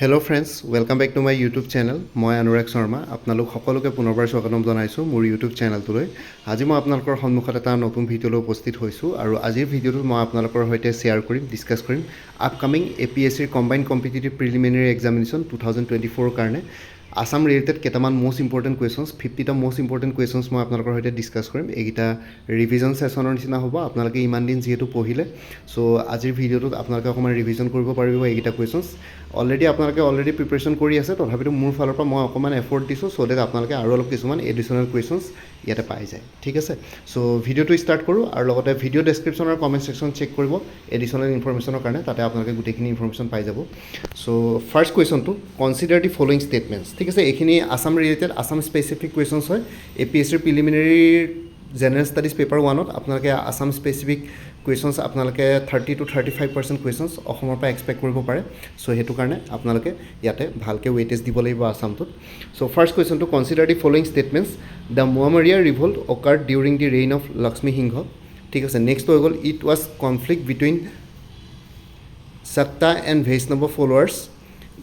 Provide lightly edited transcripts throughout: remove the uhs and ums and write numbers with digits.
Hello' friends, welcome back to my YouTube channel. মই অনুৰাগ শৰ্মা আপোনালোক সকলোকে পুনৰবাৰ স্বাগতম জনাইছোঁ মোৰ ইউটিউব চেনেলটোলৈ। আজি মই আপোনালোকৰ সন্মুখত এটা নতুন ভিডিঅ'লৈ উপস্থিত হৈছোঁ আৰু আজিৰ ভিডিঅ'টোত মই আপোনালোকৰ সৈতে শ্বেয়াৰ কৰিম, ডিছকাছ কৰিম আপকামিং APSCৰ কম্বাইণ্ড কম্পিটিটিভ প্ৰিলিমিনেৰী এক্সামিনেশ্যন 2024ৰ কাৰণে আসাম ৰিলেটেড কেইটামান মষ্ট ইম্পৰ্টেণ্ট কুৱেশ্যনছ 50টা মষ্ট ইম্পৰ্টেণ্ট কুৱেশ্যনছ মই আপোনালোকৰ সৈতে ডিছকাছ কৰিম। এইকেইটা ৰিভিজন ছেশ্যনৰ নিচিনা হ'ব। আপোনালোকে ইমান দিন যিহেতু পঢ়িলে, চ' আজিৰ ভিডিঅ'টোত আপোনালোকে অকণমান ৰিভিজন কৰিব পাৰিব এইকেইটা কুৱেশ্যনছ। অলৰেডি প্ৰিপাৰেশ্যন কৰি আছে, তথাপিতো মোৰ ফালৰ পৰা মই অকণমান এফৰ্ট দিছোঁ চ' ডেট আপোনালোকে আৰু অলপ কিছুমান এডিশ্যনেল কুৱেশ্যনছ ইয়াতে পাই যায়। ঠিক আছে, চ' ভিডিঅ'টো ষ্টাৰ্ট কৰোঁ আৰু লগতে ভিডিঅ' ডেছক্ৰিপশ্যন আৰু কমেণ্ট ছেকশ্যন চেক কৰিব এডিশ্যনেল ইনফৰমেশ্যনৰ কাৰণে, তাতে আপোনালোকে গোটেইখিনি ইনফৰমেশ্যন পাই যাব। চ' ফাৰ্ষ্ট কুৱেশ্যনটো কনচিডাৰ দি ফলোয়িং ষ্টেটমেণ্টছ। ঠিক আছে, এইখিনি Assam related Assam specific questions হয়। APSCৰ প্ৰিলিমিনেৰীৰ জেনেৰেল ষ্টাডিজ পেপাৰ 1ত আপোনালোকে আসাম স্পেচিফিক কুৱেশ্যনছ আপোনালোকে 30 to 35% কুৱেশ্যনছ অসমৰ পৰা এক্সপেক্ট কৰিব পাৰে। চ' সেইটো কাৰণে আপোনালোকে ইয়াতে ভালকৈ ৱেইটেজ দিব লাগিব আসামটোত। চ' ফাৰ্ষ্ট কুৱেশ্যনটো consider the following statements. The Moamoria revolt occurred during the reign of Lakshmi Singha. ঠিক আছে, নেক্সট হৈ গ'ল it was conflict between Sakta and Vaishnava followers.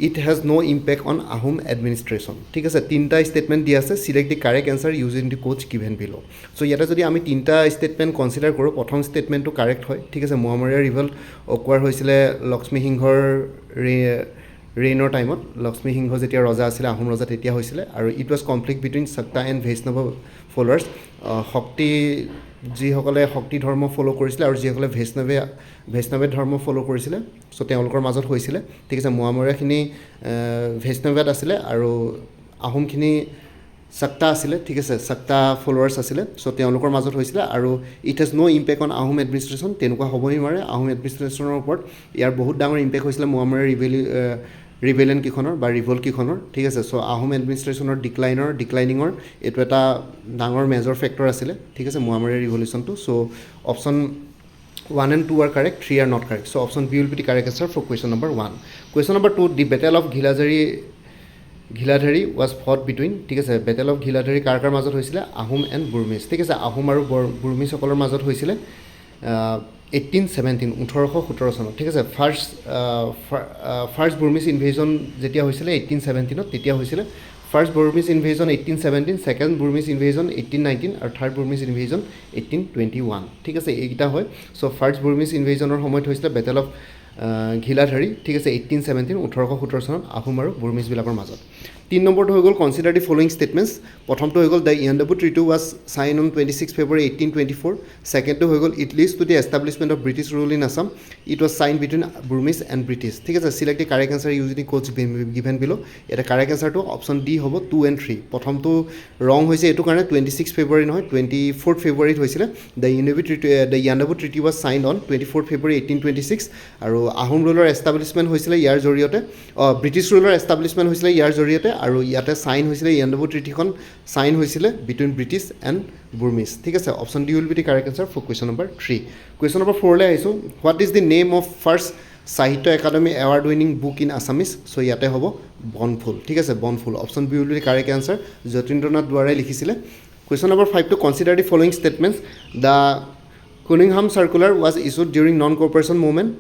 It has no impact on Ahom administration. ঠিক আছে, তিনিটা ষ্টেটমেণ্ট দিয়া আছে। Select the correct answer using the codes given below'. So' ইয়াতে যদি আমি তিনিটা ষ্টেটমেণ্ট কনচিডাৰ কৰোঁ, প্ৰথম ষ্টেটমেণ্টটো কাৰেক্ট হয়। ঠিক আছে, মোৱামৰীয়া ৰিভল্ট অকুৱাৰ হৈছিলে লক্ষ্মী সিংহৰ ৰেইনৰ টাইমত। লক্ষ্মী সিংহ যেতিয়া ৰজা আছিলে, আহোম ৰজা তেতিয়া হৈছিলে। আৰু it was conflict between Sakta and Vaishnava followers. যিসকলে শক্তি ধৰ্ম ফ'ল' কৰিছিলে আৰু যিসকলে বৈষ্ণৱে ধৰ্ম ফ'ল' কৰিছিলে, চ' তেওঁলোকৰ মাজত হৈছিলে। ঠিক আছে, মোৱামৰীয়াখিনি বৈষ্ণৱত আছিলে আৰু আহোমখিনি Sakta আছিলে। ঠিক আছে, Sakta ফলোৱাৰ্ছ আছিলে, চ' তেওঁলোকৰ মাজত হৈছিলে। আৰু it has no' impact on Ahom administration, তেনেকুৱা হ'বই নোৱাৰে। আহোম এডমিনিষ্ট্ৰেশ্যনৰ ওপৰত ইয়াৰ বহুত ডাঙৰ ইম্পেক্ট হৈছিলে মোৱামৰীয়া ৰিবেলিয়ন কেইখনৰ বা ৰিভল্ট কেইখনৰ। ঠিক আছে, চ' আহোম এডমিনিষ্ট্ৰেশ্যনৰ ডিক্লাইনিঙৰ এইটো এটা ডাঙৰ মেজৰ ফেক্টৰ আছিলে। ঠিক আছে, মোৱামৰীয়া ৰিভলিউশ্যনটো। চ' option 1 and 2 are correct, 3 are not correct. So option B will be the correct answer for question number 1. Question number 2, the Battle of Ghiladhari was fought between, ঠিক আছে, Battle of Ghiladhari কাৰ মাজত হৈছিলে? Ahom and Burmese. ঠিক আছে, আহোম আৰু বুৰ্মিজসকলৰ মাজত হৈছিলে 1817 1817 চনত। ঠিক আছে, ফাৰ্ষ্ট বুৰ্মিজ ইনভেজন যেতিয়া হৈছিলে 1817ত, তেতিয়া হৈছিলে ফাৰ্ষ্ট বুৰ্মিজ ইনভেজন 1817, ছেকেণ্ড বুৰ্মিজ ইনভেজন 1819 আৰু থাৰ্ড বুৰ্মিজ ইনভেজন 1821। ঠিক আছে, এইকেইটা হয়। চ' ফাৰ্ষ্ট বুৰ্মিজ ইনভেজনৰ সময়ত হৈছিলে বেটেল অফ ঘিলাধাৰী। ঠিক আছে, 1817 1817 চনত আহোম আৰু বুৰ্মিজবিলাকৰ মাজত। 3 নম্বৰটো হৈ গ'ল কনচিডাৰ দি ফলোয়িং ষ্টেটমেণ্টছ। প্ৰথমটো হৈ গ'ল the Yandabo treaty was sign on 26 February 1824। ছেকেণ্ডটো হৈ গ'ল it leads to the establishment of British rule in Assam. It was sign between Burmese and British. ঠিক আছে, select the correct answer using the codes given below'. ইয়াতে correct এনচাৰটো option D হ'ব 2 and 3। প্ৰথমটো ৰং হৈছে, এইটো কাৰণে 26 February নহয়, 24 February হৈছিলে। The Yandabo treaty was sign on 24 February 1826। আৰু আহোম ৰুলৰ এষ্টাব্লিছমেণ্ট হৈছিলে ইয়াৰ জৰিয়তে, ব্ৰিটিছ ৰুলৰ এষ্টাব্লিছমেণ্ট হৈছিলে ইয়াৰ জৰিয়তে। আৰু ইয়াতে চাইন হৈছিলে, ইয়াণ্ডাবু ট্ৰিটিখন চাইন হৈছিলে বিটুইন ব্ৰিটিছ এণ্ড বুৰ্মিজ। ঠিক আছে, option D will be the correct answer for question number 3। Question number 4লৈ আহিছোঁ। What is the name of first Sahitya Akademi award winning book in Assamese? So' ইয়াতে হ'ব বনফুল। ঠিক আছে, Banphul. Option B will be the correct answer, Jatindranath দুৱৰাই লিখিছিলে। Question number 5টো consider the following statements. The Cunningham circular was ইছুড during non cooperation movement.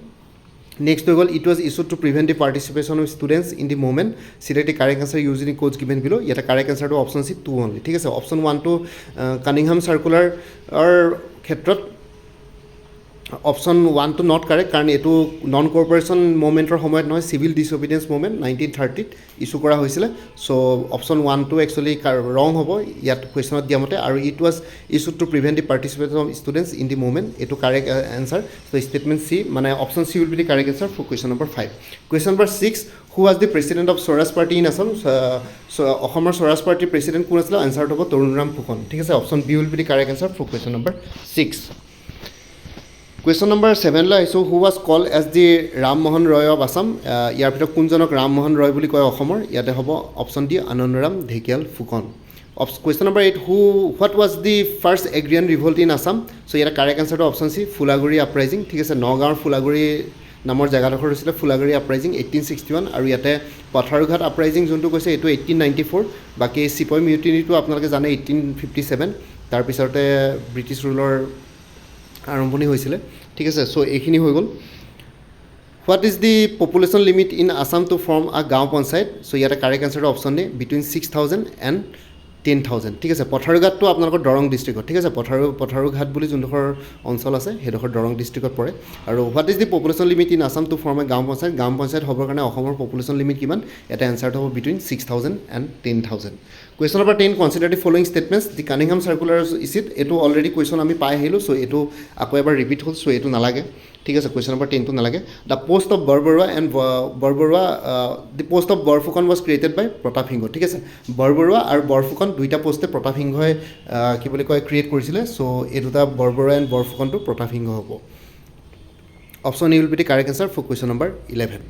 Next হৈ গ'ল it was issued to prevent the participation of students in the movement. Select the correct answer using the codes given below'. ইয়াতে correct এনচাৰটো option C 2 only. ঠিক আছে, option 1টো Cunningham চাৰ্কুলাৰৰ ক্ষেত্ৰত option 1টো not correct, কাৰণ এইটো non corporation মুভমেণ্টৰ সময়ত নহয়, civil disobedience movement 1930ত issue কৰা হৈছিলে। চ' অপশ্যন 1টো একচুৱেলি ৰং হ'ব ইয়াত কুৱেশ্যনত দিয়া মতে। আৰু it was issued to prevent the participation of students in the movement, এইটো correct answer. So' statement C মানে option C will be the correct answer for question number 5। Question number 6, who was the president of Swaraj party in Assam? অসমৰ স্বৰাজ পাৰ্টিৰ president কোন আছিলে? এনচাৰটো হ'ব তৰুণৰাম ফুকন। ঠিক আছে, option B will be the correct answer for question number 6। Question number 7লৈ আহিছোঁ। Who was call as the Rammohan Roy of Assam? ইয়াৰ ভিতৰত কোনজনক ৰামমোহন ৰয় বুলি কয় অসমৰ? ইয়াতে হ'ব option D Anandaram Dhekial Phukan. Question number 8, what was the first agrarian revolt in Assam? So' ইয়াতে কাৰেক্ট এনচাৰটো অপশ্যন চি ফুলাগুৰি আপৰাইজিং। ঠিক আছে, নগাঁৱৰ ফুলাগুৰি নামৰ জেগাডোখৰ হৈছিলে ফুলাগুৰি আপৰাইজিং 1861। আৰু ইয়াতে পথাৰুঘাট আপৰাইজিং যোনটো কৈছে এইটো 1894। বাকী চিপই মিউটিনিটো আপোনালোকে জানে 1857। তাৰপিছতে ব্ৰিটিছ ৰুলৰ আৰম্ভণি হৈছিলে। ঠিক আছে, চ' এইখিনি হৈ গ'ল। What is the population limit in Assam to form a gaon panchayat so' ইয়াতে কাৰেক্ট এনচাৰটো অপশ্যন ডি বিটুইন 6,000 এণ্ড 10,000 ঠিক আছে পথাৰুঘাটটো আপোনালোকৰ দৰং ডিষ্ট্ৰিক্টত ঠিক আছে পথাৰুঘাট বুলি যোনডোখৰ অঞ্চল আছে সেইডোখৰ দৰং ডিষ্ট্ৰিক্টত পৰে আৰু what is the population limit in Assam to form a gaon panchayat হ'বৰ কাৰণে অসমৰ পপুলেশ্যন লিমিট কিমান এটা এনচাৰটো হ'ব between 6,000 and 10,000 question number 10 consider the following statements the Cunningham circular issued এইটো অলৰেডি কুৱেশ্যন আমি পাই আহিলোঁ চ' এইটো আকৌ এবাৰ ৰিপিট হ'ল চ' এইটো নালাগে ঠিক আছে কুৱেশ্যন নম্বৰ 10টো নালাগে the post of Borbarua and the post of Borphukan was created by Pratap Singha ঠিক আছে বৰবৰুৱা আৰু বৰফুকন দুইটা পোষ্টে প্ৰতাপ সিংহই কি বুলি কয় ক্ৰিয়েট কৰিছিলে চ' এই দুটা বৰবৰুৱা এণ্ড বৰফুকনটো প্ৰতাপ সিংহ হ'ব option E will be the correct answer for question number 11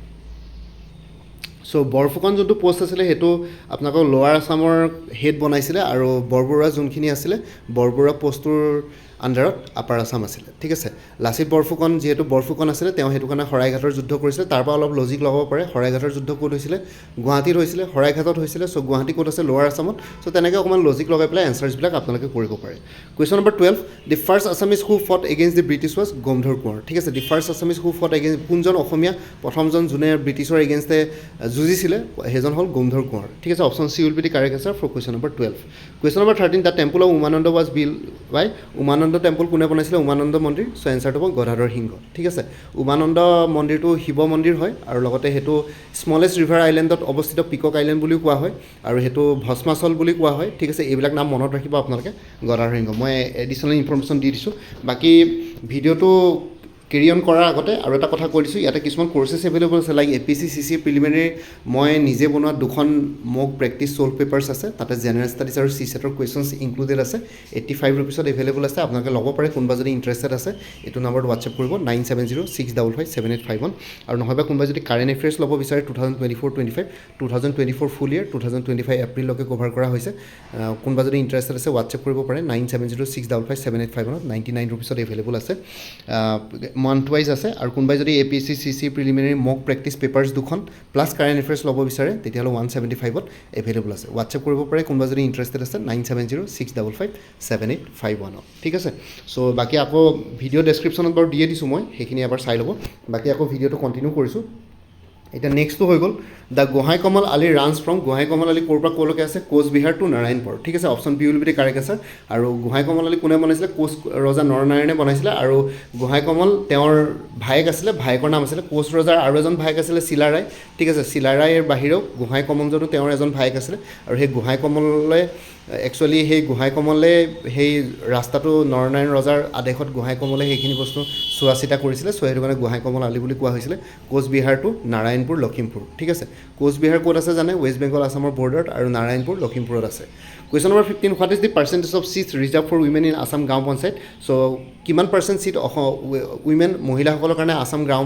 so' Borphukan যোনটো পষ্ট আছিলে সেইটো আপোনালোকৰ লোৱাৰ আছামৰ হেড বনাইছিলে আৰু বৰবৰুৱা যোনখিনি আছিলে বৰবৰুৱা পষ্টটোৰ আণ্ডাৰত আপাৰ আছাম আছিলে ঠিক আছে লাচিত বৰফুকন যিহেতু বৰফুকন আছিলে তেওঁ সেইটো কাৰণে শৰাইঘাটৰ যুদ্ধ কৰিছিলে তাৰ পৰা অলপ লজিক লগাব পাৰে শৰাইঘাটৰ যুদ্ধ ক'ত হৈছিলে গুৱাহাটীত হৈছিলে শৰাইঘাটত হৈছিলে চ' গুৱাহাটী ক'ত আছে লোৱাৰ আছামত চ' তেনেকৈ অকণমান লজিক লগাই পেলাই এনচাৰ্ছবিলাক আপোনালোকে কৰিব পাৰে question number 12 the first Assamese who fought against the British was Gomdhar Konwar ঠিক আছে the first Assamese who fought against কোনজন অসমীয়া প্ৰথমজন যোনে ব্ৰিটিছৰ এগেইনষ্টে যুঁজিছিলে সেইজন হ'ল গমধৰ কোঁৱৰ ঠিক আছে option C will be the correct answer for question number 12 question number 13 the temple of Umananda was build by Umananda temple কোনে বনাইছিলে উমানন্দ মন্দিৰ চ' এনচাৰটো হ'ব গদাধৰ সিংহ ঠিক আছে উমানন্দ মন্দিৰটো শিৱ মন্দিৰ হয় আৰু লগতে সেইটো স্মলেষ্ট ৰিভাৰ আইলেণ্ডত অৱস্থিত পিকক আইলেণ্ড বুলিও কোৱা হয় আৰু সেইটো ভস্মাচল বুলি কোৱা হয় ঠিক আছে এইবিলাক নাম মনত ৰাখিব আপোনালোকে গদাধৰ সিংহ মই এডিশ্যনেল ইনফৰ্মেশ্যন দি দিছোঁ বাকী ভিডিঅ'টো কেৰি অন কৰাৰ আগতে আৰু এটা কথা কৈ দিছোঁ ইয়াতে কিছুমান কোৰ্চেছ এভেইলেবল আছে লাইক APSC প্ৰিলিমিনাৰী মই নিজে বনোৱা দুখন মক প্ৰেক্টিছ ছ'ল্ভ পেপাৰ্ছ আছে তাতে জেনেৰেল ষ্টাডিজ আৰু CSETৰ কুৱেশ্যনছ ইনক্লুডেড আছে 85 ৰুপিছত এভেইলেবল আছে আপোনালোকে ল'ব পাৰে কোনোবা যদি ইণ্টাৰেষ্টেড আছে এইটো নম্বৰত হোৱাটছএপ কৰিব 9706557851 আৰু নহ'বা কোনোবা যদি কাৰেণ্ট এফেয়াৰ্ছ ল'ব বিচাৰে 2024-25 ফুল ইয়েৰ 2025 এপ্ৰিললৈকে কভাৰ কৰা হৈছে কোনোবা যদি ইণ্টাৰেষ্টেড আছে হোৱাটছএপ কৰিব পাৰে 9706557851 99 ৰুপিছত এভেইলেবল আছে মান্থ ৱাইজ আছে আৰু কোনোবাই যদি APSC প্ৰিলিমিনাৰী মক প্ৰেক্টিছ পেপাৰ্ছ দুখন প্লাছ কাৰেণ্ট এফেয়াৰ্ছ ল'ব বিচাৰে তেতিয়াহ'লে 175ত এভেইলেবল আছে হোৱাটছএপ কৰিব পাৰে কোনোবা যদি ইণ্টাৰেষ্টেড আছে 9706557851 ঠিক আছে চ' বাকী আকৌ ভিডিঅ' ডেছক্ৰিপশ্যনত বাৰু দিয়ে দিছোঁ মই সেইখিনি এবাৰ চাই ল'ব বাকী আকৌ ভিডিঅ'টো কণ্টিনিউ কৰিছোঁ এতিয়া নেক্সটটো হৈ গ'ল the Gohain Kamal Ali runs from Gohain Kamal Ali ক'ৰ পৰা ক'লৈকে আছে কোচবিহাৰ টু নাৰায়ণপুৰ ঠিক আছে option B will be the correct আছে আৰু গোহাঁই কমল আলি কোনে বনাইছিলে কোচ ৰজা নৰনাৰায়ণে বনাইছিলে আৰু গোহাঁই কমল তেওঁৰ ভায়েক আছিলে ভায়েকৰ নাম আছিলে কোচ ৰজাৰ আৰু এজন ভায়েক আছিলে চিলাৰায় ঠিক আছে চিলাৰায়ৰ বাহিৰেও গোহাঁই কমলজনো তেওঁৰ এজন ভায়েক আছিলে আৰু সেই গোহাঁই কমললৈ একচুৱেলি সেই গোহাঁই কমলে সেই ৰাস্তাটো নৰনাৰায়ণ ৰজাৰ আদেশত গোহাঁই কমলে সেইখিনি বস্তু চোৱা চিতা কৰিছিলে চ' সেইটো কাৰণে গোহাঁই কমল আলি বুলি কোৱা হৈছিলে কোচবিহাৰ টু নাৰায়ণপুৰ লখিমপুৰ ঠিক আছে কোচবিহাৰ ক'ত আছে জানে ৱেষ্ট বেংগল আছামৰ বৰ্ডাৰত আৰু নাৰায়ণপুৰ লখিমপুৰত আছে question number 15 what is the percentage of seats reserve for women in Assam gaon panchayat চ' কিমান পাৰ্চেণ্ট চিট উইমেন মহিলাসকলৰ কাৰণে আছাম গাঁও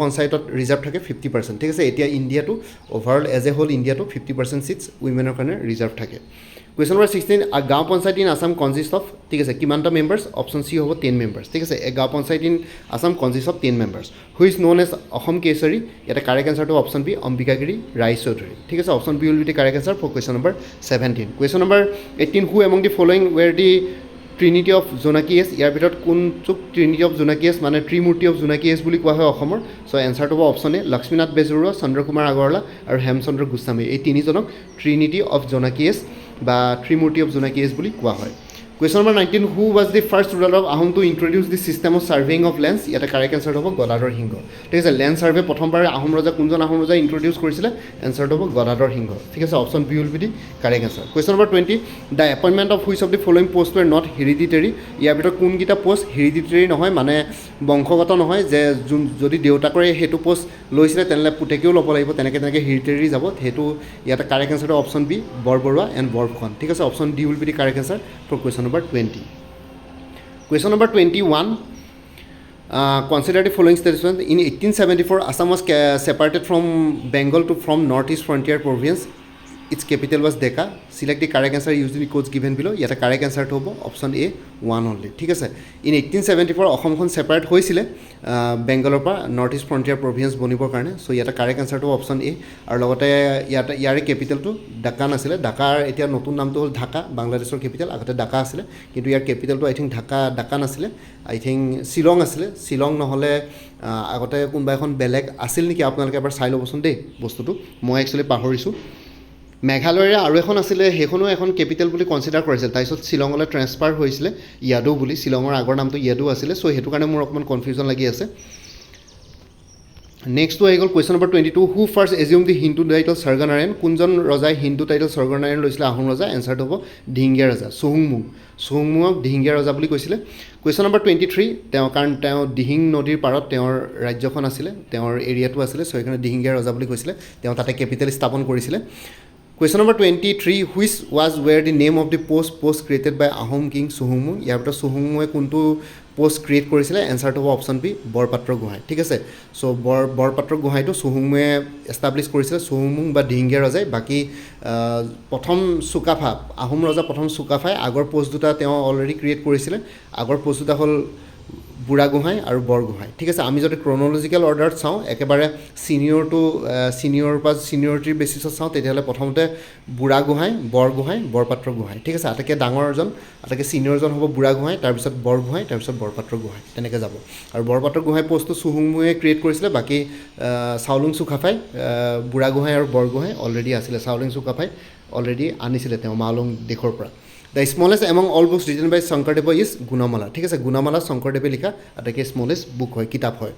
পঞ্চায়তত ৰিজাৰ্ভ থাকে 50% ঠিক আছে এতিয়া ইণ্ডিয়াটো অভাৰঅল এজ এ হোল ইণ্ডিয়াটো 50% চিটছ উইমেনৰ কাৰণে ৰিজাৰ্ভ থাকে কুৱেশ্যন নম্বৰ 16 গাঁও panchayat in Assam consist of ঠিক আছে কিমানটা মেম্বাৰ্ছ অপশ্যন চি হ'ব 10 মেম্বাৰ্ছ ঠিক আছে gaon panchayat in Assam consist of 10 members who is known as Asom Kesari ইয়াতে কাৰেক্ট এনচাৰটো অপশ্যন বি অম্বিকাগিৰি ৰায়চৌধুৰী ঠিক আছে option B will be the correct answer for question number 17 question number 18 who among the following were the trinity of Jonaki এছ ইয়াৰ ভিতৰত কোনটোক trinity of Jonaki এছ মানে ত্ৰিমূৰ্তি অফ জোনাকী এছ বুলি কোৱা হয় অসমৰ চ' এনচাৰটো হ'ব অপশ্যন এ লক্ষ্মীনাথ বেজবৰুৱা চন্দ্ৰকুমাৰ আগৰৱালা আৰু হেমচন্দ্ৰ গোস্বামী এই তিনিজনক ট্ৰিনিটি অফ জোনাকী এছ বা ত্ৰিমূৰ্তি অফ জোনাকী এছ বুলি কোৱা হয় question number 19 who was the first ruler of Ahom to introduce the system of surveying of lands ইয়াতে কাৰেক্ট এনচাৰটো হ'ব গদাধৰ সিংহ ঠিক আছে লেণ্ড ছাৰ্ভে প্ৰথমবাৰ আহোম ৰজা কোনজন আহোম ৰজাই ইন্ট্ৰডিউচ কৰিছিলে এনচাৰটো হ'ব গদাধৰ সিংহ ঠিক আছে option B will be the correct answer question number 20 the appointment of which of the following post were not hereditary ইয়াৰ ভিতৰত কোনকেইটা পোষ্ট হেৰিডিটেৰী নহয় মানে বংশগত নহয় যে যদি দেউতাকৰে সেইটো পোষ্ট লৈছিলে তেনেহ'লে পুতেকেও ল'ব লাগিব তেনেকৈ হেৰিডিটেৰী যাব সেইটো ইয়াতে কাৰেক্ট এনচাৰটো option B Borbarua and Borphukan ঠিক আছে option D will be the correct answer for question number 20 Question number 21. Consider the following statements. In 1874, Assam was separated from Bengal from northeast frontier province. its capital was Dhaka. Select the correct answer using the codes given below. ইয়াতে correct answer to হ'ব option A 1 only. ঠিক আছে in 1874 অসমখন separate হৈছিলে বেংগলৰ পৰা north east frontier province বনিবৰ কাৰণে so ইয়াতে correct answer to option A আৰু লগতে ইয়াৰে কেপিটেলটো ঢাকা আছিলে ঢাকাৰ এতিয়া নতুন নামটো হ'ল ঢাকা বাংলাদেশৰ কেপিটেল আগতে ঢাকা আছিলে কিন্তু ইয়াৰ কেপিটেলটো আই থিংক ঢাকা নাছিলে আই থিংক শিলং আছিলে শিলং নহ'লে আগতে কোনোবা এখন বেলেগ আছিল নেকি আপোনালোকে এবাৰ চাই ল'বচোন দেই বস্তুটো মই একচুৱেলি পাহৰিছোঁ মেঘালয়ৰে আৰু এখন আছিলে সেইখনো এখন কেপিটেল বুলি কনচিডাৰ কৰিছিল তাৰপিছত শিলঙলৈ ট্ৰেন্সফাৰ হৈছিলে ইয়াদো বুলি শিলঙৰ আগৰ নামটো ইয়াদো আছিলে সো সেইটো কাৰণে মোৰ অকণমান কনফিউজন লাগি আছে নেক্সটটো আহি গ'ল কুৱেশ্যন নম্বৰ 22 হু ফাৰ্ষ্ট এজিউম দি হিন্দু টাইটেল স্বৰ্গনাৰায়ণ কোনজন ৰজাই হিন্দু টাইটেল স্বৰ্গনাৰায়ণ লৈছিলে আহোম ৰজা এনচাৰটো হ'ব দিহিঙীয়া ৰজা চুহুংমুঙক দিহিঙীয়া ৰজা বুলি কৈছিলে কুৱেশ্যন নম্বৰ 23 কাৰণ তেওঁ দিহিং নদীৰ পাৰত তেওঁৰ ৰাজ্যখন আছিলে তেওঁৰ এৰিয়াটো আছিলে সো সেইকাৰণে দিহিঙীয়া ৰজা বুলি কৈছিলে তেওঁ তাতে কেপিটেল স্থাপন কৰিছিলে Question number 23, which was where the name of the post created by Ahom King Suhungmung? ইয়াৰ ভিতৰত সুহুংমুঙে কোনটো পোষ্ট ক্ৰিয়েট কৰিছিলে এনচাৰটো হ'ব অপশ্যন বি বৰপাত্ৰ গোহাঁই ঠিক আছে সো বৰপাত্ৰ গোহাঁইটো সুহুংমুঙে এষ্টাব্লিছ কৰিছিলে সুহুংমুং বা দিহিঙীয়া ৰজাই বাকী প্ৰথম চুকাফা আহোম ৰজা প্ৰথম চুকাফাই আগৰ পোষ্ট দুটা তেওঁ অলৰেডি ক্ৰিয়েট কৰিছিলে আগৰ পোষ্ট দুটা হ'ল বুঢ়া গোহাঁই আৰু বৰ গোহাঁই ঠিক আছে আমি যদি ক্ৰনলজিকেল অৰ্ডাৰত চাওঁ একেবাৰে ছিনিয়ৰ বা ছিনিয়ৰিটিৰ বেচিছত চাওঁ তেতিয়াহ'লে প্ৰথমতে বুঢ়া গোহাঁই বৰপাত্ৰ গোহাঁই ঠিক আছে আটাইতকৈ ডাঙৰজন আটাইতকৈ ছিনিয়ৰজন হ'ব বুঢ়া গোহাঁই তাৰপিছত বৰ গোহাঁই তাৰপিছত বৰপাত্ৰ গোহাঁই তেনেকৈ যাব আৰু বৰপাত্ৰ গোহাঁই পোষ্টটো চুহুংমুঙে ক্ৰিয়েট কৰিছিলে বাকী চাওলুং চুকাফাই বুঢ়া গোহাঁই আৰু বৰ গোহাঁই অলৰেডি আছিলে চাওলুং চুকাফাই অলৰেডি আনিছিলে তেওঁ মাওলুং দেশৰ পৰা The smallest among all books written by Shankardeva is Gunamala. ঠিক আছে Gunamala Shankardeva লিখা আটাইতকৈ স্মলেষ্ট বুক হয় কিতাপ হয়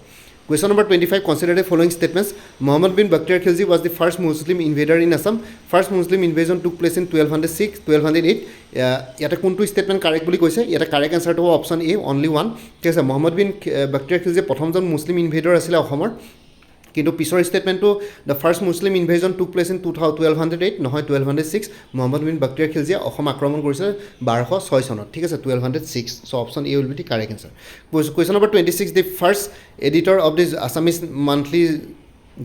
Question number 25 consider the following statements Muhammad bin Bakhtiar Khilji was the first Muslim invader in Assam first Muslim invasion took place in 1206 1208 ইয়াতে কোনটো statement correct বুলি কৈছে ইয়াতে correct answer টো option A only one ঠিক আছে Muhammad bin Bakhtiar Khilji প্ৰথমজন মুছলিম invader আছিলে অসমৰ কিন্তু পিছৰ ষ্টেটমেণ্টটো the first Muslim invasion took place in 1208 নহয় 1206 মহম্মদ বিন বাখতিয়াৰ খিলজিয়ে অসম আক্ৰমণ কৰিছিল 1206 চনত ঠিক আছে 1206 so option A will be the correct answer question number 26 the first editor of the Assamese monthly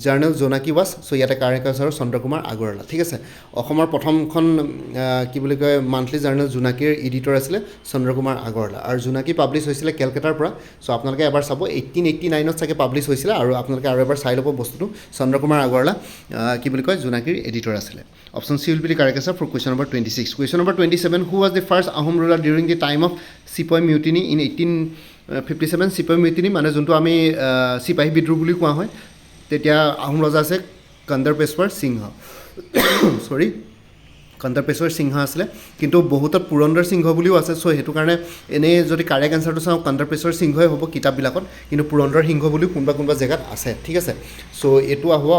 journal Jonaki was so ইয়াতে কাৰেক্ট আনসাৰ চন্দ্ৰকুমাৰ আগৰৱালা ঠিক আছে অসমৰ প্ৰথমখন কি বুলি কয় মান্থলি জাৰ্নেল জোনাকীৰ এডিটৰ আছিলে চন্দ্ৰকুমাৰ আগৰৱালা আৰু জোনাকী পাব্লিছ হৈছিলে কেলকাতাৰ পৰা সো আপোনালোকে এবাৰ চাব 1889 ত চাগে পাব্লিছ হৈছিলে আৰু আপোনালোকে আৰু এবাৰ চাই ল'ব বস্তুটো চন্দ্ৰকুমাৰ আগৰৱালা কি বুলি কয় জোনাকীৰ এডিটৰ আছিলে option C will be the correct answer for question number 26 question number 27 who was the first Ahom ruler during the time of sepoy mutiny in 1857 sepoy mutiny মানে যোনটো আমি চিপাহী বিদ্ৰোহ বুলি কোৱা হয় তেতিয়া আহোম ৰজা আছে কন্দৰপেশ্বৰ সিংহ সৰি কন্দৰপেশ্বৰ সিংহ আছিলে কিন্তু বহুতত পুৰন্দৰ সিংহ বুলিও আছে সো সেইটো কাৰণে এনেই যদি কাৰেক্ট এনচাৰটো চাওঁ কন্দৰপেশ্বৰ সিংহই হ'ব কিতাপবিলাকত কিন্তু পুৰন্দৰ সিংহ বুলিও কোনোবা জেগাত আছে ঠিক আছে সো এইটো হ'ব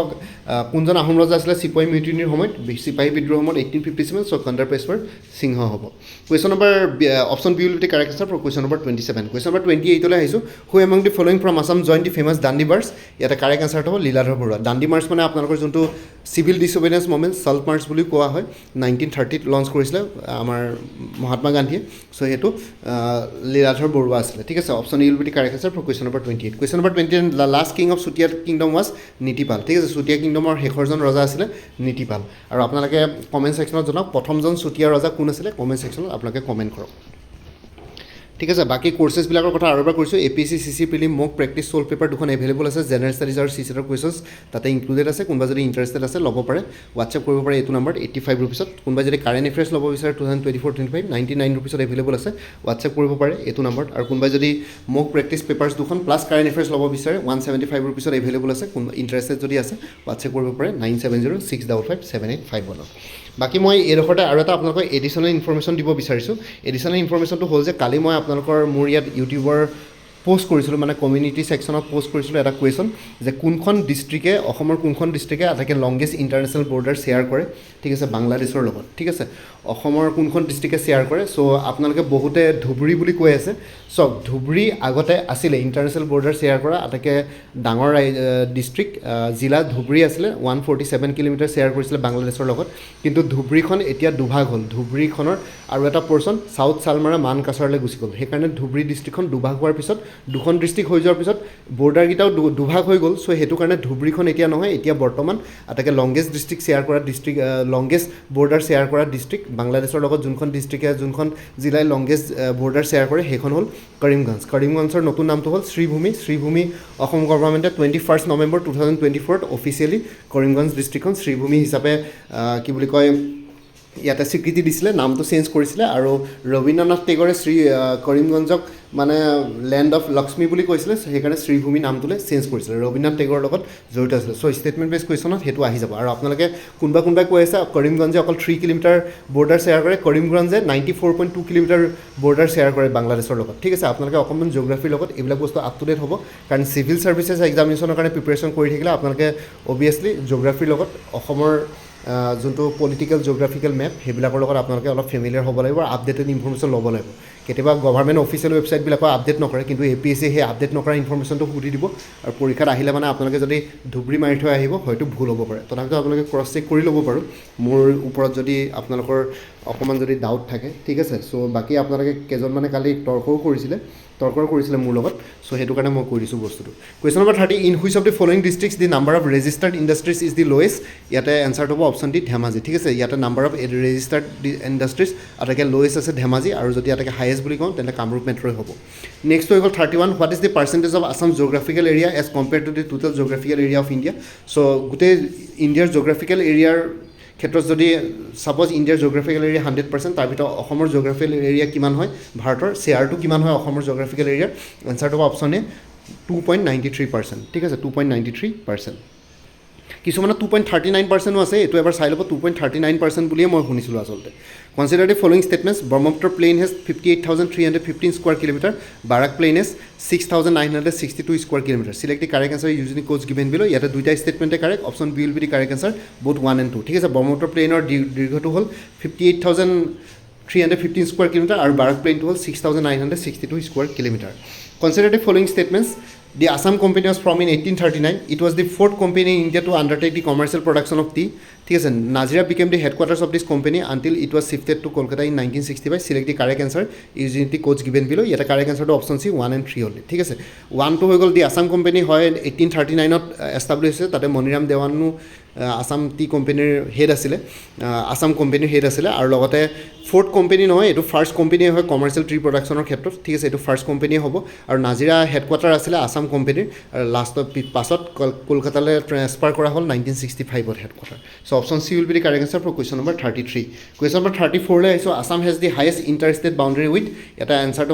কোনজন আহোম ৰজা আছিলে চিপাহী মিউটিনিৰ সময়ত চিপাহী বিদ্ৰোহৰ সময়ত 1857 সো কন্দৰপেশ্বৰ সিংহ হ'ব question number option B will be the correct answer for question number 27 question number 28 লৈ আহিছোঁ who among the following from Assam join the famous Dandi march ইয়াতে কাৰেক্ট এনচাৰটো হ'ব লীলাধৰ বৰুৱা দাণ্ডি মাৰ্চ মানে আপোনালোকৰ যোনটো civil disobedience movement salt march বুলি কোৱা হয় 1930 লঞ্চ কৰিছিলে আমাৰ মহাত্মা গান্ধীয়ে সো সেইটো লীলাধৰ বৰুৱা আছিলে ঠিক আছে option will be the correct answer for question number 28 question number 29 the last king of Chutiya kingdom was Nitipal ঠিক আছে চুতীয়া কিংডমৰ শেষৰজন ৰজা আছিলে নীতিপাল আৰু আপোনালোকে কমেণ্ট ছেকশ্যনত জনাওক প্ৰথমজন চুতীয়া ৰজা কোন আছিলে কমেণ্ট ছেকশ্যনত আপোনালোকে কমেণ্ট কৰক ঠিক আছে বাকি কোৰ্চেছবিলাকৰ কথা আৰু এবাৰ কৈছোঁ এপিএছচি চিচি প্ৰিলিম মক প্ৰেক্টিছ ছল্ভ পেপাৰ দুখন এভেইলেবল আছে জেনেৰেল ষ্টাডিজ আৰু চিচেটৰ কুৱেশ্যনছ তাতে ইনক্লুডেড আছে কোনোবা যদি ইণ্টাৰেষ্টেড আছে ল'ব পাৰে হোৱাটছএপ কৰিব পাৰে এইটো নাম্বাৰত 85 ৰুপিছত কোনোবা যদি কাৰেণ্ট এফেয়াৰ্ছ ল'ব বিচাৰে 2024-25 99 ৰুপিছত এভেইলেবল আছে হোৱাটছএপ কৰিব পাৰে এইটো নাম্বাৰত আৰু কোনোবাই যদি মক প্ৰেক্টিছ পেপাৰ্ছ দুখন প্লাছ কাৰেণ্ট এফেয়াৰ্ছ ল'ব বিচাৰে 175 ৰুপিছত এভেইলেবল আছে কোনোবা ইণ্টাৰেষ্টেড যদি আছে হোৱাটছএপ কৰিব পাৰে 9706557851 বাকি মই এইডোখৰতে আৰু এটা আপোনালোকক এডিশ্যনেল ইনফৰমেশ্যন দিব বিচাৰিছোঁ এডিশ্যনেল ইনফৰমেশ্যনটো হ'ল যে কালি মই আপোনালোকৰ মোৰ ইয়াত ইউটিউবৰ পোষ্ট কৰিছিলোঁ মানে কমিউনিটি ছেকশ্যনত পোষ্ট কৰিছিলোঁ এটা কুৱেশ্যন যে কোনখন ডিষ্ট্ৰিক্টে অসমৰ কোনখন ডিষ্ট্ৰিক্টে আটাইতকৈ লংগেষ্ট ইণ্টাৰনেশ্যনেল বৰ্ডাৰ শ্বেয়াৰ কৰে ঠিক আছে বাংলাদেশৰ লগত ঠিক আছে অসমৰ কোনখন ডিষ্ট্ৰিক্টে শ্বেয়াৰ কৰে সো আপোনালোকে বহুতে ধুবুৰী বুলি কৈ আছে চক ধুবুৰী আগতে আছিলে ইণ্টাৰনেশ্যনেল বৰ্ডাৰ শ্বেয়াৰ কৰা আটাইতকৈ ডাঙৰ ডিষ্ট্ৰিক্ট জিলা ধুবুৰী আছিলে 147 কিলোমিটাৰ শ্বেয়াৰ কৰিছিলে বাংলাদেশৰ লগত কিন্তু ধুবুৰীখন এতিয়া দুভাগ হ'ল ধুবুৰীখনৰ আৰু এটা পৰ্চন চাউথ চালমাৰা মান কাছাৰলৈ গুচি গ'ল সেইকাৰণে ধুবুৰী ডিষ্ট্ৰিক্টখন দুভাগ হোৱাৰ পিছত দুখন ডিষ্ট্ৰিক্ট হৈ যোৱাৰ পিছত বৰ্ডাৰকেইটাও দুভাগ হৈ গ'ল চ' সেইটো কাৰণে ধুবুৰীখন এতিয়া নহয় এতিয়া বৰ্তমান আটাইতকৈ লংগেষ্ট ডিষ্ট্ৰিক্ট শ্বেয়াৰ কৰা ডিষ্ট্ৰিক্ট লংগেষ্ট বৰ্ডাৰ শ্বেয়াৰ কৰা ডিষ্ট্ৰিক্ট বাংলাদেশৰ লগত যোনখন ডিষ্ট্ৰিক্টে যোনখন জিলাই লংগেষ্ট বৰ্ডাৰ শ্বেয়াৰ কৰে সেইখন হ'ল কৰিমগঞ্জৰ নতুন নামটো হ'ল শ্ৰীভূমি অসম গভৰ্ণমেণ্টে 21 নৱেম্বৰ 2024 অফিচিয়েলি কৰিমগঞ্জ ডিষ্ট্ৰিক্টখন শ্ৰীভূমি হিচাপে কি বুলি কয় ইয়াতে স্বীকৃতি দিছিলে নামটো চেঞ্জ কৰিছিলে আৰু ৰবীন্দ্ৰনাথ টেগৰে কৰিমগঞ্জক মানে লেণ্ড অফ লক্ষ্মী বুলি কৈছিলে সেইকাৰণে শ্ৰীভূমি নামটোলৈ চেঞ্জ কৰিছিলে ৰবীন্দ্ৰনাথ টেগৰৰ লগত জড়িত আছিলে চ' ষ্টেটমেণ্ট বেছ কুৱেশ্যনত সেইটো আহি যাব আৰু আপোনালোকে কোনোবাই কৈ আছে কৰিমগঞ্জে অকল 3 কিলোমিটাৰ বৰ্ডাৰ শ্বেয়াৰ কৰে কৰিমগঞ্জে 94.2 কিলোমিটাৰ বৰ্ডাৰ শ্বেয়াৰ কৰে বাংলাদেশৰ লগত ঠিক আছে আপোনালোকে অকণমান জিঅ'গ্ৰাফীৰ লগত এইবিলাক বস্তু আপ টু ডেট হ'ব কাৰণ চিভিল ছাৰ্ভিচেছ এক্সামিনেশ্যনৰ কাৰণে প্ৰিপেৰেশ্যন কৰি থাকিলে আপোনালোকে অভিয়াছলি জিঅ'গ্ৰাফীৰ লগত অসমৰ যোনটো পলিটিকেল জিঅ'গ্ৰাফিকেল মেপ সেইবিলাকৰ লগত আপোনালোকে অলপ ফেমিলিয়াৰ হ'ব লাগিব আৰু আপডেটেড ইনফৰ্মেশ্যন ল'ব লাগিব কেতিয়াবা গভৰ্ণমেণ্ট অফিচিয়েল ৱেবছাইটবিলাকৰ আপডেট নকৰে কিন্তু APSC সেই আপডেট নকৰা ইনফৰ্মেশ্যনটো সুধি দিব আৰু পৰীক্ষাত আহিলে মানে আপোনালোকে যদি ধুবুৰী মাৰি থৈ আহিব হয়তো ভুল হ'ব পাৰে তথাপিতো আপোনালোকে ক্ৰছ চেক কৰি ল'ব পাৰোঁ মোৰ ওপৰত যদি আপোনালোকৰ অকণমান যদি ডাউট থাকে ঠিক আছে চ' বাকী আপোনালোকে কেইজনমানে কালি তৰ্কও কৰিছিলে মোৰ লগত চ' সেইটো কাৰণে মই কৈ দিছোঁ বস্তুটো question number 30 in which of the following districts the number of registered industries is the lowest ইয়াতে এনচাৰটো হ'ব অপশ্যন ডি ধেমাজি ঠিক আছে ইয়াতে নাম্বাৰ অফ ৰেজিষ্টাৰ্ড ইণ্ডাষ্ট্ৰিজ আটাইতকৈ লৱেষ্ট আছে ধেমাজি আৰু যদি আটাইতকৈ হায়েষ্ট বুলি কওঁ তেন্তে কামৰূপ মেট্ৰই হ'ব নেক্সট হৈ গ'ল 31 what is the percentage of Assam geographical area as compare to the total geographical area of India so' গোটেই ইণ্ডিয়াৰ জিঅ'গ্ৰাফিকেল এৰিয়াৰ ক্ষেত্ৰত যদি ছাপ'জ ইণ্ডিয়াৰ জিঅ'গ্ৰাফিকেল এৰিয়া 100% তাৰ ভিতৰত অসমৰ জিঅ'গ্ৰাফিকেল এৰিয়া কিমান হয় ভাৰতৰ শ্বেয়াৰটো কিমান হয় অসমৰ জিঅ'গ্ৰাফিকেল এৰিয়াৰ এনচাৰটো হ'ব অপশ্যন এ 2.93% ঠিক আছে 2.93% কিছুমানে 2.39%ও আছে এইটো এবাৰ চাই ল'ব 2.39% বুলিয়ে মই শুনিছিলোঁ আচলতে consider the following statements Brahmaputra plain has 58,315 square kilometre Barak plain has 6,962 square kilometre select the correct answer using codes given below ইয়াতে দুইটা ষ্টেটমেণ্টে correct option B will be the correct answer both 1 and 2 ঠিক আছে ব্ৰহ্মপুত্ৰ প্লেইনৰ দীৰ্ঘটো হ'ল 58,315 স্কোৱাৰ কিলোমিটাৰ আৰু Barack প্লেইনটো হ'ল 6,962 square kilometre consider the following statements The Assam Company was formed in 1839. It was the fourth company in India to undertake the commercial production of tea. ঠিক আছে Nazira became the headquarters of this company until it was shifted to Kolkata in 1965. Select the correct answer using the codes given below. ইয়াতে correct answer to option C 1 and 3 only. ঠিক আছে 1 to হৈ গ'ল the Assam Company হয় 1839ত establish হৈছে তাতে Maniram দেৱানো Assam T কোম্পানীৰ head আছিলে আছাম কোম্পানীৰ হেড আছিলে আৰু লগতে ফ'ৰ্থ কোম্পানী নহয় এইটো ফাৰ্ষ্ট কোম্পানীয়ে হয় কমাৰ্চিয়েল ট্ৰি প্ৰডাকশ্যনৰ ক্ষেত্ৰত ঠিক আছে এইটো ফাৰ্ষ্ট কোম্পানীয়ে হ'ব আৰু নাজিৰা হেডকোৱাৰ্টাৰ আছিলে আছাম কোম্পানীৰ আৰু লাষ্টত পাছত কলকাতালৈ ট্ৰেন্সফাৰ কৰা হ'ল 1965ত headquarter so' option C will be the correct answer for question number 33 question number 34 লৈ আহিছোঁ Assam has the highest inter state boundary with এটা এনচাৰটো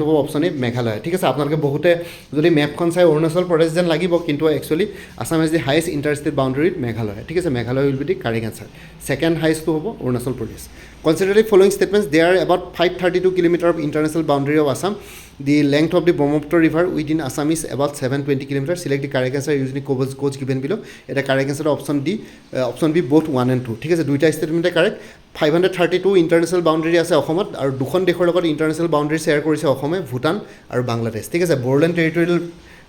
হ'ব অপশ্যন এ মেঘালয় ঠিক আছে আপোনালোকে বহুতে যদি মেপখন চাই অৰুণাচল প্ৰদেশ যেন লাগিব কিন্তু actually Assam has the highest inter state boundary with Meghalaya ঠিক আছে Meghalaya will be the correct answer second হায়েষ্টটো হ'ব অৰুণাচল প্ৰদেশ Consider the following statements. There are about 532 kilometers of international boundary of Assam. The length of the Brahmaputra river within Assam is about 720 kilometers. Select the correct answer using the codes given below. এটা correct answer option D, option B both 1 and 2. ঠিক আছে দুইটা statement correct. 532 international boundary আছে অসমত আৰু দুখন দেশৰ লগত international boundary শ্বেয়াৰ কৰিছে অসমে ভূটান আৰু বাংলাদেশ ঠিক আছে বৰ্ডাৰ টেৰিটৰিয়েল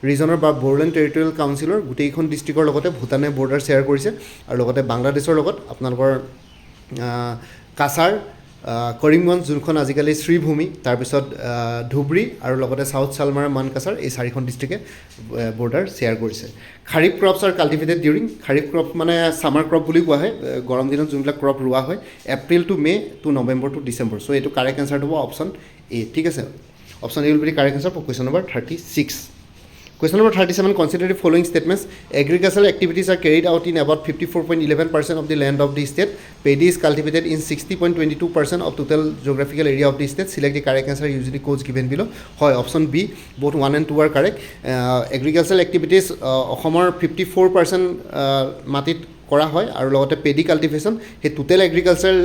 ৰিজনৰ বা বড়োলেণ্ড টেৰিটৰিয়েল কাউন্সিলৰ গোটেইখন ডিষ্ট্ৰিক্টৰ লগতে ভূটানে বৰ্ডাৰ শ্বেয়াৰ কৰিছে আৰু লগতে বাংলাদেশৰ লগত আপোনালোকৰ কাছাৰ কৰিমগঞ্জ যোনখন আজিকালি শ্ৰীভূমি তাৰপিছত ধুবুৰী আৰু লগতে চাউথ চালমাৰা মানকাছাৰ এই চাৰিখন ডিষ্ট্ৰিক্টে বৰ্ডাৰ শ্বেয়াৰ কৰিছে kharif crops are cultivated during kharif crop মানে ছামাৰ ক্ৰপ বুলি কোৱা হয় গৰম দিনত যোনবিলাক ক্ৰপ ৰোৱা হয় April to May to November to December so' এইটো কাৰেক্ট এনচাৰটো হ'ব অপশ্যন এ ঠিক আছে option A will be correct answer for question number 36 Question number 37, consider the following statements. Agricultural activities are carried out in about 54.11% of the land of the state. Paddy is cultivated in 60.22% of total geographical area of the state. Select the correct answer using the codes given below. Hoy, option B, both 1 and 2 are correct. Agricultural activities, Homer 54% matit কৰা হয় আৰু লগতে paddy cultivation সেই total agriculture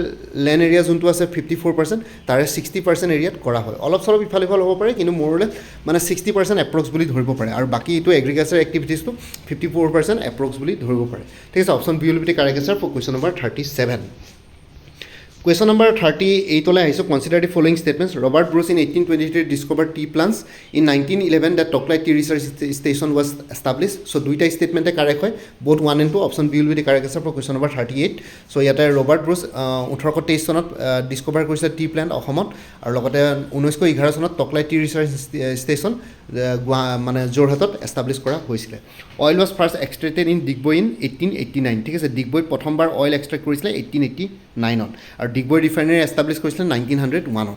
land area যোনটো আছে 54% তাৰে 60% এৰিয়াত কৰা হয় অলপ চলপ ইফাল সিফাল হ'ব পাৰে কিন্তু মোৰলে মানে 60% এপ্ৰক্স বুলি ধৰিব পাৰে আৰু বাকী এইটো এগ্ৰিকালচাৰ এক্টিভিটিজটো 54% এপ্ৰক্স বুলি ধৰিব পাৰে ঠিক আছে option B will be the correct answer for question number 37 Question number 38 ole aiso. Consider the following statements. Robert Bruce in 1823 discovered tea plants. In 1911 the Toklai Tea Research Station was established. So duita statement correct hoy. Both 1 and 2 option B will be the correct answer for question number 38. So yata Robert Bruce 1823 sonot discover korise tea plant অসমত আৰু লগতে 1911 sonot Toklai Tea Research Station মানে জোৰহাটত establish কৰা হৈছিল oil was first extracted in Digboi in 1889 ঠিক আছে ডিগবৈত প্ৰথমবাৰ oil extract কৰিছিলে 1889ত আৰু ডিগবৈ ৰিফাইনাৰী এষ্টাব্লিছ কৰিছিলে 1901ত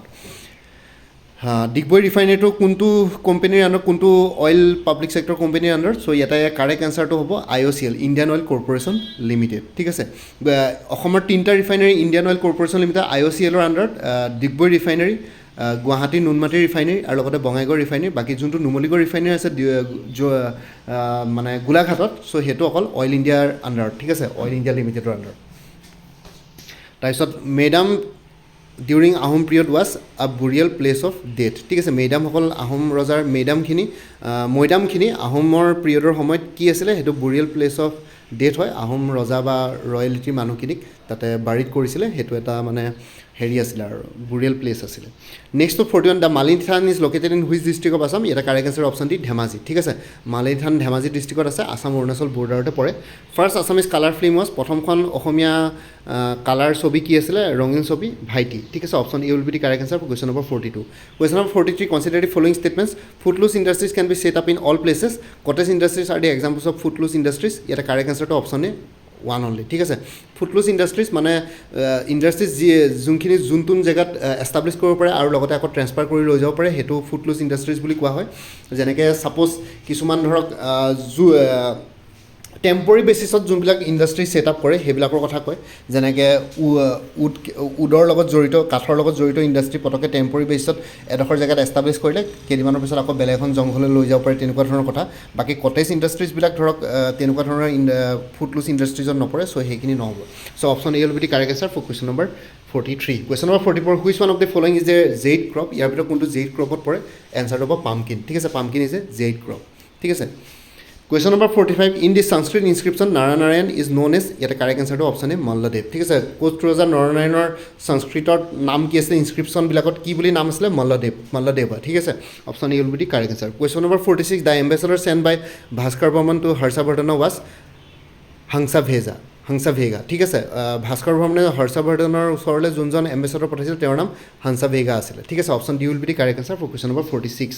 ডিগবৈ ৰিফাইনাৰীটো কোনটো কোম্পানীৰ আন্ডাৰ কোনটো অয়েল পাব্লিক সেক্টৰ কোম্পানীৰ আন্ডাৰ সো এটা কাৰেক্ট আনসাৰটো হ'ব IOCL Indian oil corporation limited ঠিক আছে অসমৰ তিনটা refinery Indian oil corporation limited IOCL ৰ আন্ডাৰত ডিগবৈ ৰিফাইনাৰী গুৱাহাটী নুনমাটি ৰিফাইনাৰী আৰু লগতে বঙাইগাঁও ৰিফাইনাৰী বাকি যোনটো নুমলীগড় ৰিফাইনাৰী আছে মানে গোলাঘাটত সো হেতু অকল অয়েল ইণ্ডিয়াৰ আন্ডাৰত ঠিক আছে অয়েল ইণ্ডিয়া লিমিটেডৰ আন্ডাৰত তাৰপিছত madam during Ahom period was a burial place of death ঠিক আছে মেডাম সকল আহোম ৰজাৰ মেডামখিনি মৈদামখিনি আহোমৰ পিৰিয়ডৰ সময়ত কি আছিলে হেতু বুৰিয়েল প্লেস অফ ডেথ হয় আহোম ৰজা বা ৰয়েলিটি মানুহখিনিক তাতে বাৰিত কৰিছিলে হেতু এটা মানে হেৰি আছিল আৰু বুৰিয়েল প্লেস আছিল next to 41 the Malithan is located in which district of Assam এটা correct answer option D Dhemaji ঠিক আছে মালিথান ধেমাজি ডিস্ট্ৰিক্টত আছে আসাম অৰুণাচল বৰ্ডাৰতে পৰে ফাৰ্স্ট আসামিজ কালাৰ ফিল্ম ওয়াজ প্ৰথমখন অসমীয়া কালাৰ ছবি কি আছিলে ৰঙীন ছবি ভাইটি ঠিক আছে option A will be the correct answer for question number 42 question number 43 consider the following statements footloose industries can be set up in all places cottage industries are the examples of footloose industries এটা correct আনসাৰটো option A one only ঠিক আছে ফুটলুজ ইন্ডাষ্ট্ৰিজ মানে ইন্ডাষ্ট্ৰিজ যোনখিনি যোনটোন জেগাত establish কৰিব পাৰে আৰু লগতে আকৌ ট্ৰেন্সফাৰ কৰি লৈ যাব পাৰে হেতু ফুটলুজ ইন্ডাষ্ট্ৰিজ বুলি কোৱা হয় যেনেকৈ সাপোজ কিছুমান ধৰক টেম্পৰী বেচিছত যোনবিলাক ইন্ডাষ্ট্ৰি সেট আপ কৰে সেইবিলাকৰ কথা কয় যেনেকৈ উডৰ লগত জড়িত কাঠৰ লগত জড়িত ইন্ডাষ্ট্ৰি পটকে টেম্পৰী বেচিছত এডোখৰ জেগাত এষ্টাব্লিছ কৰিলে কেইদিনমানৰ পিছত আকৌ বেলেগ এখন জংঘললৈ লৈ যাব পাৰে তেনেকুৱা ধৰণৰ কথা বাকি কটেজ ইন্ডাষ্ট্ৰিজবিলাক ধৰক তেনেকুৱা ধৰণৰ ফুটলুজ ইন্ডাষ্ট্ৰিজত নপৰে সো সেইখিনি নহ'ব so option A will be the correct answer for question number 43 question number 44 which one of the following is a zaid crop ইয়াৰ ভিতৰত কোনটো জেইড ক্ৰপত পৰে এনসাৰটো হ'ব পামকিন ঠিক আছে pumpkin is a zaid crop ঠিক আছে Question number 45 in the Sanskrit inscription Narayanayan is known as yet a correct answer to option A Malladev ঠিক আছে কোচ ৰজা নৰনাৰায়ণৰ সংস্কৃতৰ নাম কি আছে ইনস্ক্ৰিপশন বিলাকত কি বুলি নাম আছিল মাল্লাদেৱ ঠিক আছে option A will be the correct answer Question number 46 the ambassador sent by Bhaskar Varman to Harshavardhana was Hansa Vega ঠিক আছে ভাস্কৰ বৰ্মনে হৰ্ষবৰ্ধনৰ ওচৰলৈ যোনজন এম্বেছাডৰ পঠাইছিল তেওঁৰ নাম হাংসা ভেগা আছিল ঠিক আছে option D will be the correct answer for question number 46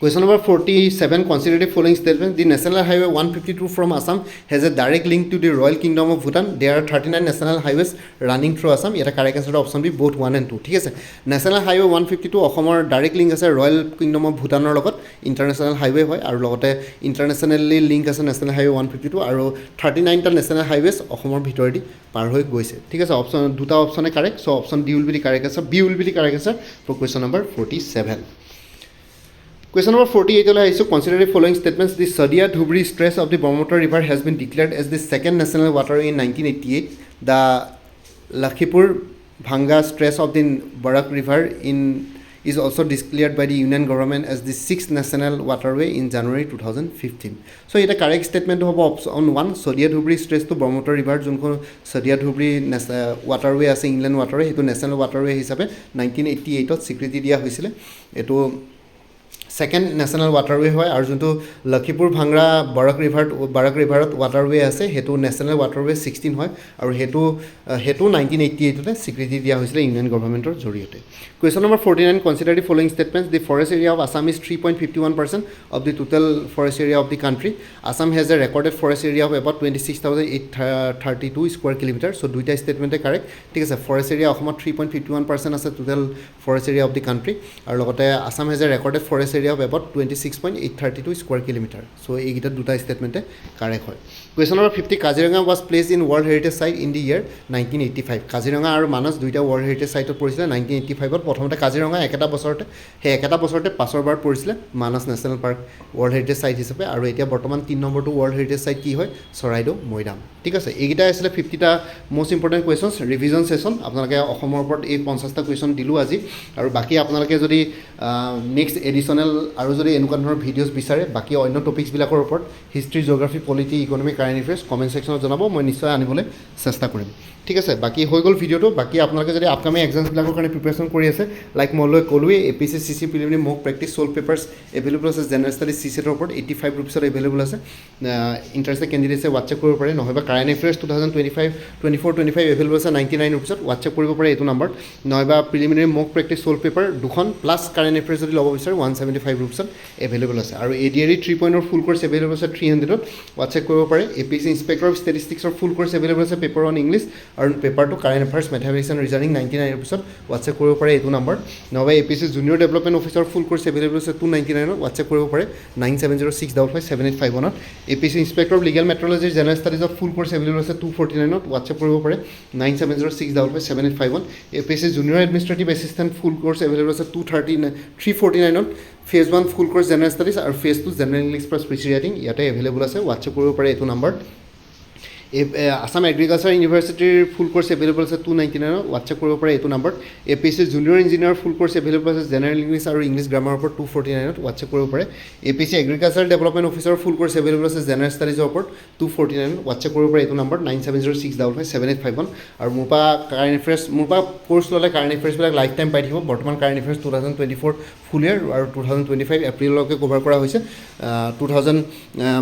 Question number 47 consider the following statement the national highway 152 from Assam has a direct link to the royal kingdom of Bhutan there are 39 national highways running through Assam eta correct answer option b both 1 and 2 ঠিক আছে national highway 152 অসমৰ direct link আছে royal kingdom of ভুটানৰ লগত international highway হয় আৰু লগতে ইন্টাৰনেশ্যনেলি link আছে national highway 152 আৰু 39 টা নেশ্যনেল হাইৱেজ অসমৰ ভিতৰেদি পাৰ হৈ গৈছে ঠিক আছে অপশ্যন দুটা অপশ্যনে correct so option D will be the correct answer B will be the correct answer for question number 47 Question number 48 ole aisu consider the following statements the Sadia Dhubri stretch of the Brahmaputra river has been declared as the second national waterway in 1988 the Lakhipur Bhanga stretch of the Barak river is also declared by the union government as the sixth national waterway in January 2015 so eta correct statement hobo option 1 Sadia Dhubri stretch to Brahmaputra river jonko Sadia Dhubri waterway ase inland waterway hetu national waterway hisabe 1988 ত স্বীকৃতি দিয়া হৈছিল এটো second national waterway হয় আর যোনটো Lakhipur bhangra Barack ৰিভাৰত ওয়াটাৰওয়ে আছে হেতু national ওয়াটাৰওয়ে 16 হয় আৰু হেতু 1988 তে স্বীকৃতি দিয়া হৈছিল ইউনিয়ন গভৰ্ণমেণ্টৰ জৰিয়তে question number 49 consider the following statements the forest area of Assam is 3.51% of the total forest area of the country Assam has a recorded forest area of about 26,832 square kilometre so দুইটা স্টেটমেন্টে কাৰেক্ট ঠিক আছে forest area অসমত 3.51% আছে total forest area of the country আৰু লগতে Assam has a recorded forest area of about 26.832 square kilometer so egita duta statement e correct hoy question number 50 Kaziranga was placed in world heritage site in the year 1985 Kaziranga aru Manas duita world heritage site ot porisile 1985 ot prothomte Kaziranga ekata bosorte he ekata bosorte pasor bar porisile Manas national park world heritage site hisabe aru etia bortoman 3 number to world heritage site ki hoy Soraido Moidam ঠিক আছে egita asile 50 ta most important questions revision session আপোনালোকে অসমৰ ওপৰত এই 50 টা question দিলু আজি আৰু বাকি আপোনালোকে যদি নেক্সট এডিশনাল চেনেল আৰু যদি এনেকুৱা ধৰণৰ ভিডিঅ'জ বিচাৰে বাকী অন্য টপিকছবিলাকৰ ওপৰত history geography polity economy current affairs comment ছেকশ্যনত জনাব মই নিশ্চয় আনিবলৈ চেষ্টা কৰিম ঠিক আছে বাকী হৈ গ'ল ভিডিঅ'টো বাকী আপোনালোকে যদি আপকামিং এক্সামছবিলাকৰ কাৰণে প্ৰিপেৰেশ্যন কৰি আছে লাইক মই ক'লোৱেই APSC CC প্ৰিলিমিনাৰী মক প্ৰেক্টিছ ছল্ভ পেপাৰ্ছ এভেইলেবল আছে জেনেৰেল ষ্টাডিজ CSETৰ ওপৰত 85 ৰুপিছত এভেইলেবল আছে ইণ্টাৰেষ্টেড কেণ্ডিডেটছে হোৱাটছএপ কৰিব পাৰে নহ'বা কাৰেণ্ট এফেয়াৰ্ছ 2024-25 এভেইলেবল আছে 99 ৰুপিছত হোৱাটছএপ কৰিব পাৰে এইটো নাম্বাৰত নহ'বা প্ৰিলিমিনাৰী মক প্ৰেক্টিছ ছল্ভ পেপাৰ দুখন প্লাছ কাৰেণ্ট এফেয়াৰ্ছ যদি ল'ব বিচাৰে 175 ৰুপিছত এভেইলেবল আছে আৰু ADRE 3.0 ফুল কোৰ্ছ এভেইলেবল আছে 300ত হোৱাটছএপ কৰিব পাৰে APSC ইনস্পেক্টৰ অফ ষ্টেটিষ্টিক্সৰ ফুল কোৰ্ছ এভেইলেবল আছে পেপাৰ অন ইংলিছ আৰু পেপাৰটো current affairs mathematics and reasoning 99 ৰুপিছত হোৱাটছএপ কৰিব পাৰে এইটো নাম্বাৰ নহ'বা APSC junior development officer full course available আছে 299ত হোৱাটছএপ কৰিব পাৰে 9706557851ত APSC ইনস্পেক্টৰ অফ লিগেল মেট্ৰলজিৰ জেনেৰেল ষ্টাডিজৰ ফুল কোৰ্ছ এভেইলেবল আছে 249ত হোৱাটছএপ কৰিব পাৰে 9706557851 APSC junior administrative assistant full course available আছে 349ত ফেজ 1 ফুল কোৰ্ছ জেনেৰেল ষ্টাডিজ আৰু phase 2 general English plus speech writing ইয়াতে এভেইলেবল আছে হোৱাটছএপ কৰিব পাৰে এইটো নাম্বাৰ আসাম এগ্ৰিকালচাৰ ইউনিভাৰ্চিটিৰ ফুল কোৰ্ছ এভেইলেবল আছে 299ত হোৱাটছএপ কৰিব পাৰে এইটো নাম্বাৰত APSC জুনিয়ৰ ইঞ্জিনিয়াৰ ফুল কোৰ্ছ এভেইলেবল আছে জেনেৰেল ইংলিছ আৰু ইংলিছ গ্ৰামাৰৰ ওপৰত 249ত হোৱাটছএপ কৰিব পাৰে APSC এগ্ৰিকালচাৰ ডেভেলপমেণ্ট অফিচাৰৰ ফুল কোৰ্ছ এভেইলেবল আছে জেনেৰেল ষ্টাডিজৰ ওপৰত 249ত হোৱাটছএপ কৰিব পাৰে এইটো নাম্বাৰ 9706557851 আৰু মোৰ পৰা কাৰেণ্ট এফেয়াৰ্ছ মোৰ পৰা কোৰ্ছ ল'লে কাৰেণ্ট এফেয়াৰ্ছবিলাক লাইফ টাইম পাই থাকিব বৰ্তমান কাৰেণ্ট এফেয়াৰ্ছ 2024 ফুল ইয়াৰ আৰু 2025 এপ্ৰিললৈকে কভাৰ কৰা হৈছে 2000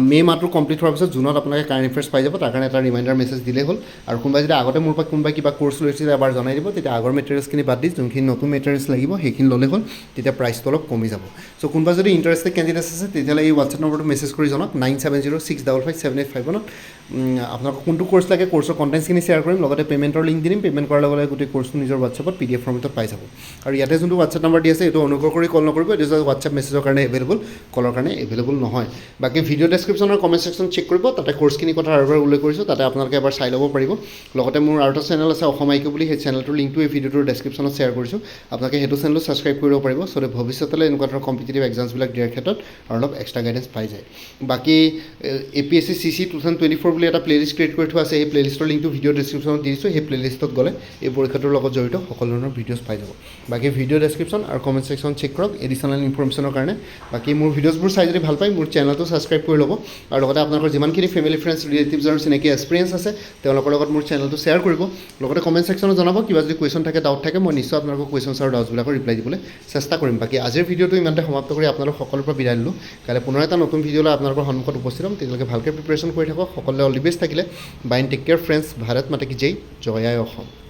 মে' মাহটো কমপ্লিট হোৱাৰ পিছত জুনত আপোনালোকে কাৰেণ্ট এফেয়াৰ্ছ পাই যাব তাৰ কাৰণে এটা ৰিমাইণ্ডাৰ মেছেজ দিলেই হ'ল আৰু কোনোবাই যদি আগতে মোৰ পৰা কোনোবাই কিবা কোৰ্ছ লৈছিলে এবাৰ জনাই দিব তেতিয়া আগৰ মেটেৰিয়েলছখিনি বাদ দি যোনখিনি নতুন মেটেৰিয়েলছ লাগিব সেইখিনি ল'লে হ'ল তেতিয়া প্ৰাইচটো অলপ কমি যাব চ' কোনোবা যদি ইণ্টাৰেষ্টেড কেণ্ডিডেটছ আছে তেতিয়াহ'লে এই হোৱাটছএপ নম্বৰটো মেছেজ কৰি জনাওক 9706557851ত আপোনালোকক কোনটো কোৰ্ছ লাগে কোৰ্ছৰ কণ্টেণ্টছখিনি শ্বেয়াৰ কৰিম লগতে পে'মেণ্টৰ লিংক দি দিম পে'মেণ্ট কৰাৰ লগে লগে গোটেই কোৰ্ছটো নিজৰ হোৱাটছএপত PDF ফৰ্মেটত পাই যাব আৰু ইয়াতে যোনটো হোৱাটছএপ নম্বৰ দি আছে এইটো অনুগ্ৰহ কৰি কল নকৰিব এইটো হোৱাটছএপ মেছেজৰ কাৰণে এভেইলেবল কলৰ কাৰণে এভেইলেবল নহয় বাকী ভিডিঅ' ডেছক্ৰিপশ্যনৰ কমেণ্ট ছেকশ্যন চেক কৰিব তাতে কোৰ্ছখিনি কথা আৰু এবাৰ উল্লেখ কৰিছোঁ তাতে আপোনালোকে এবাৰ চাই ল'ব পাৰিব লগতে মোৰ আৰু এটা চেনেল আছে অসম IQ বুলি সেই চেনেলটোৰ লিংকটো এই ভিডিঅ'টোৰ ডেছক্ৰিপশ্যনত শ্বেয়াৰ কৰিছোঁ আপোনালোকে সেইটো চেনেলো ছাবস্ক্ৰাইব কৰিব পাৰিব চ' ভৱিষ্যতলৈ এনেকুৱা ধৰণৰ কম্পিটিটিভ এক্সামছবিলাক দিয়াৰ ক্ষেত্ৰত আৰু অলপ এক্সট্ৰা গাইডেঞ্চ পাই যায় বাকী APSC CC 2024 বুলি এটা প্লেলিষ্ট ক্ৰিয়েট কৰি থোৱা আছে সেই প্লেলিষ্টৰ লিংকটো ভিডিঅ' ডেছক্ৰিপশ্যনত দি দিছোঁ সেই প্লেলিষ্টত গ'লে এই পৰীক্ষাটোৰ লগত জড়িত সকলো ধৰণৰ ভিডিঅ'জ পাই যাব বাকী ভিডিঅ' ডেছক্ৰিপশ্যন আৰু কমেণ্ট ছেকশ্যন চেক কৰক এডিশ্যনেল ইনফৰ্মেশ্যনৰ কাৰণে বাকী মোৰ ভিডিঅ'জবোৰ চাই যদি ভাল পায় মোৰ চেনেলটো ছাবস্ক্ৰাইব কৰি ল'ব আৰু লগতে আপোনালোকৰ যিমানখিনি ফেমিলি ফ্ৰেণ্ডছ ৰিলেটিভছ আৰু চিনাকি এক্সপিৰিয়েঞ্চ আছে তেওঁলোকৰ লগত মোৰ চেনেলটো শ্বেয়াৰ কৰিব লগতে কমেণ্ট ছেকশ্যনত জনাব কিবা যদি কুৱেশ্যন থাকে ডাউট থাকে মই নিশ্চয় আপোনালোকৰ কুৱেশ্যনছ আৰু ডাউটছবিলাকৰ ৰিপ্লাই দিবলৈ চেষ্টা কৰিম বাকী আজিৰ ভিডিঅ'টো ইমানতে সমাপ্ত কৰি আপোনালোক সকলোৰ পৰা বিদায় দিলোঁ কাইলৈ পুনৰ এটা নতুন ভিডিঅ' লৈ আপোনালোকৰ সন্মুখত উপস্থিত হ'ম তেতিয়ালৈকে ভালকৈ প্ৰিপেৰেশ্যন কৰি থাকক সকলোৱে অল দি বেষ্ট থাকিলে bye take care friends Bharat মাতা কি জয় জয় আই অসম